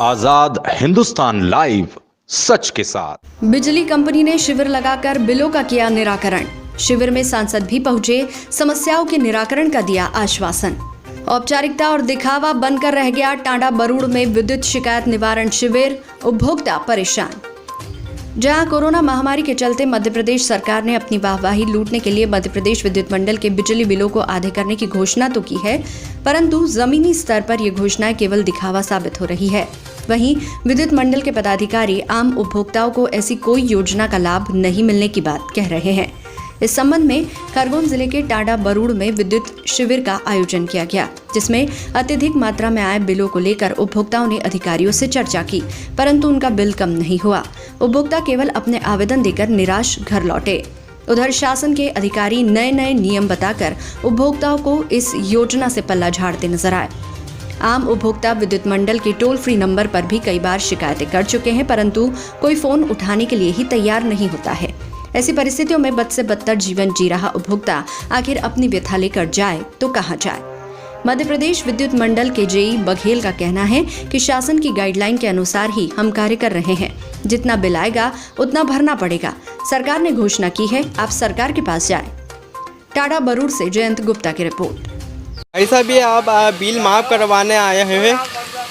आजाद Hindustan live, सच के साथ। बिजली कंपनी ने शिविर लगाकर बिलों का किया निराकरण। शिविर में सांसद भी पहुंचे, समस्याओं के निराकरण का दिया आश्वासन। औपचारिकता और दिखावा बनकर रह गया टांडा बरूड़ में विद्युत शिकायत निवारण शिविर, उपभोक्ता परेशान। जहां कोरोना महामारी के चलते मध्य प्रदेश सरकार ने अपनी वाहवाही लूटने के लिए मध्य प्रदेश विद्युत मंडल के बिजली बिलों को आधे करने की घोषणा तो की है, परंतु जमीनी स्तर पर ये घोषणाएं केवल दिखावा साबित हो रही है। वहीं विद्युत मंडल के पदाधिकारी आम उपभोक्ताओं को ऐसी कोई योजना का लाभ नहीं मिलने की बात कह रहे हैं। इस संबंध में खरगोन जिले के टांडा बरूड़ में विद्युत शिविर का आयोजन किया गया, जिसमें अत्यधिक मात्रा में आए बिलों को लेकर उपभोक्ताओं ने अधिकारियों से चर्चा की, परंतु उनका बिल कम नहीं हुआ। उपभोक्ता केवल अपने आवेदन देकर निराश घर लौटे। उधर शासन के अधिकारी नए नए नियम बताकर उपभोक्ताओं को इस योजना से पल्ला झाड़ते नजर आए। आम उपभोक्ता विद्युत मंडल के टोल फ्री नंबर पर भी कई बार शिकायतें कर चुके हैं, परंतु कोई फोन उठाने के लिए ही तैयार नहीं होता है। ऐसी परिस्थितियों में बद से बदतर जीवन जी रहा उपभोक्ता आखिर अपनी व्यथा लेकर जाए तो कहां जाए। मध्य प्रदेश विद्युत मंडल के जेई बघेल का कहना है कि शासन की गाइडलाइन के अनुसार ही हम कार्य कर रहे हैं। जितना बिल आएगा उतना भरना पड़ेगा। सरकार ने घोषणा की है, आप सरकार के पास जाए। टांडा बरूड़ से जयंत गुप्ता की रिपोर्ट। ऐसा भी आप बिल माफ़ करवाने आए हैं,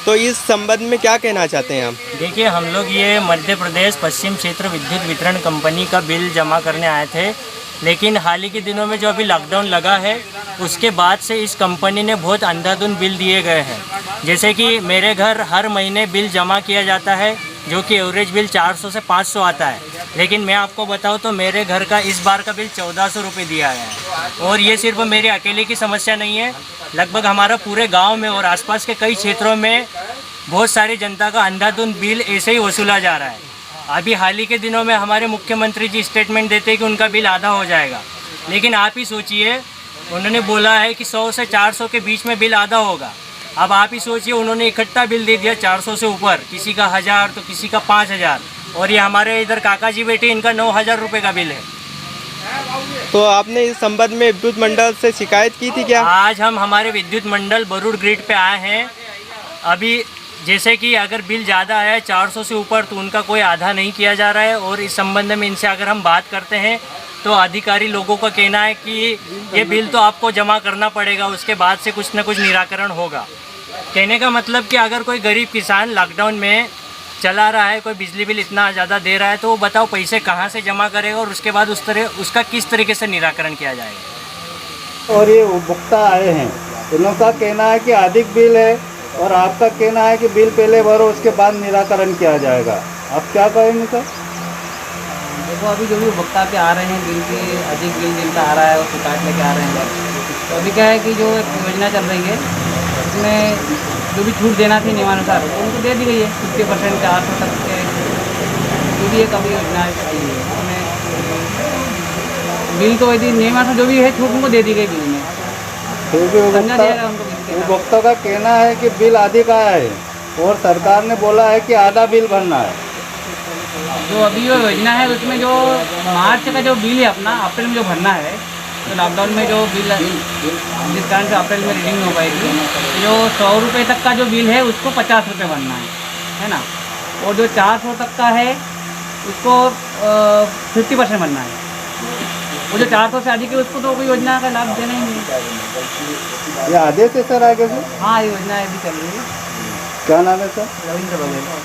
तो इस संबंध में क्या कहना चाहते हैं आप? देखिए, हम लोग ये मध्य प्रदेश पश्चिम क्षेत्र विद्युत वितरण कंपनी का बिल जमा करने आए थे, लेकिन हाल ही के दिनों में जो अभी लॉकडाउन लगा है उसके बाद से इस कंपनी ने बहुत अंधाधुंध बिल दिए गए हैं। जैसे कि मेरे घर हर महीने बिल जमा किया जाता है, जो कि एवरेज बिल 400 से 500 आता है, लेकिन मैं आपको बताऊं तो मेरे घर का इस बार का बिल 1400 रुपये दिया है। और ये सिर्फ मेरी अकेले की समस्या नहीं है, लगभग हमारा पूरे गांव में और आसपास के कई क्षेत्रों में बहुत सारी जनता का अंधाधुंध बिल ऐसे ही वसूला जा रहा है। अभी हाल ही के दिनों में हमारे मुख्यमंत्री जी स्टेटमेंट देते हैं कि उनका बिल आधा हो जाएगा, लेकिन आप ही सोचिए, उन्होंने बोला है कि 100 से 400 के बीच में बिल आधा होगा। अब आप ही सोचिए, उन्होंने इकट्ठा बिल दे दिया 400 से ऊपर, किसी का 1000 तो किसी का 5000, और ये हमारे इधर काका जी बेटे, इनका 9000 रुपये का बिल है। तो आपने इस संबंध में विद्युत मंडल से शिकायत की थी क्या? आज हम हमारे विद्युत मंडल बरूड़ ग्रिड पे आए हैं। अभी जैसे कि अगर बिल ज़्यादा आया है 400 से ऊपर, तो उनका कोई आधा नहीं किया जा रहा है। और इस संबंध में इनसे अगर हम बात करते हैं तो अधिकारी लोगों का कहना है कि ये बिल तो आपको जमा करना पड़ेगा, उसके बाद से कुछ ना कुछ निराकरण होगा। कहने का मतलब कि अगर कोई गरीब किसान लॉकडाउन में चला रहा है, कोई बिजली बिल इतना ज़्यादा दे रहा है, तो वो बताओ पैसे कहाँ से जमा करेगा और उसके बाद उसका किस तरीके से निराकरण किया जाएगा। और ये उपभोक्ता आए हैं, उनका कहना है कि अधिक बिल है और आपका कहना है कि बिल पहले भरो उसके बाद निराकरण किया जाएगा। आप क्या कहेंगे सर? देखो, अभी जो भी उपभोक्ता पे आ रहे हैं, बिल की अधिक बिल जिनका आ रहा है और शिकायत लेके आ रहे हैं, तो अभी क्या है कि जो एक योजना चल रही है उसमें जो भी छूट देना थी नियमानुसार उनको दे दी गई है। 50% 400 तक के जो भी एक अभी योजना आई है उसमें बिल तो यदि नियमानुसार जो भी है छूट उनको दे दी गई बिल में। फिर भी उपभोक्ता का कहना है कि बिल अधिक आया है और सरकार ने बोला है कि आधा बिल भरना है। जो अभी जो योजना है उसमें जो मार्च का जो बिल है अपना अप्रैल में जो भरना है, तो लॉकडाउन में जो बिल जिस कारण से अप्रैल में रीडिंग हो पाएगी, जो 100 रुपये तक का जो बिल है उसको 50 रुपये भरना है ना। और जो 400 तक का है उसको 50% भरना है। वो जो 400 से अधिक है उसको तो कोई योजना का लाभ देना ही नहीं। ये आदेश है सर आगे से? हाँ, योजना अभी चल रही है। क्या नाम है सर? रविंद्र बघेल।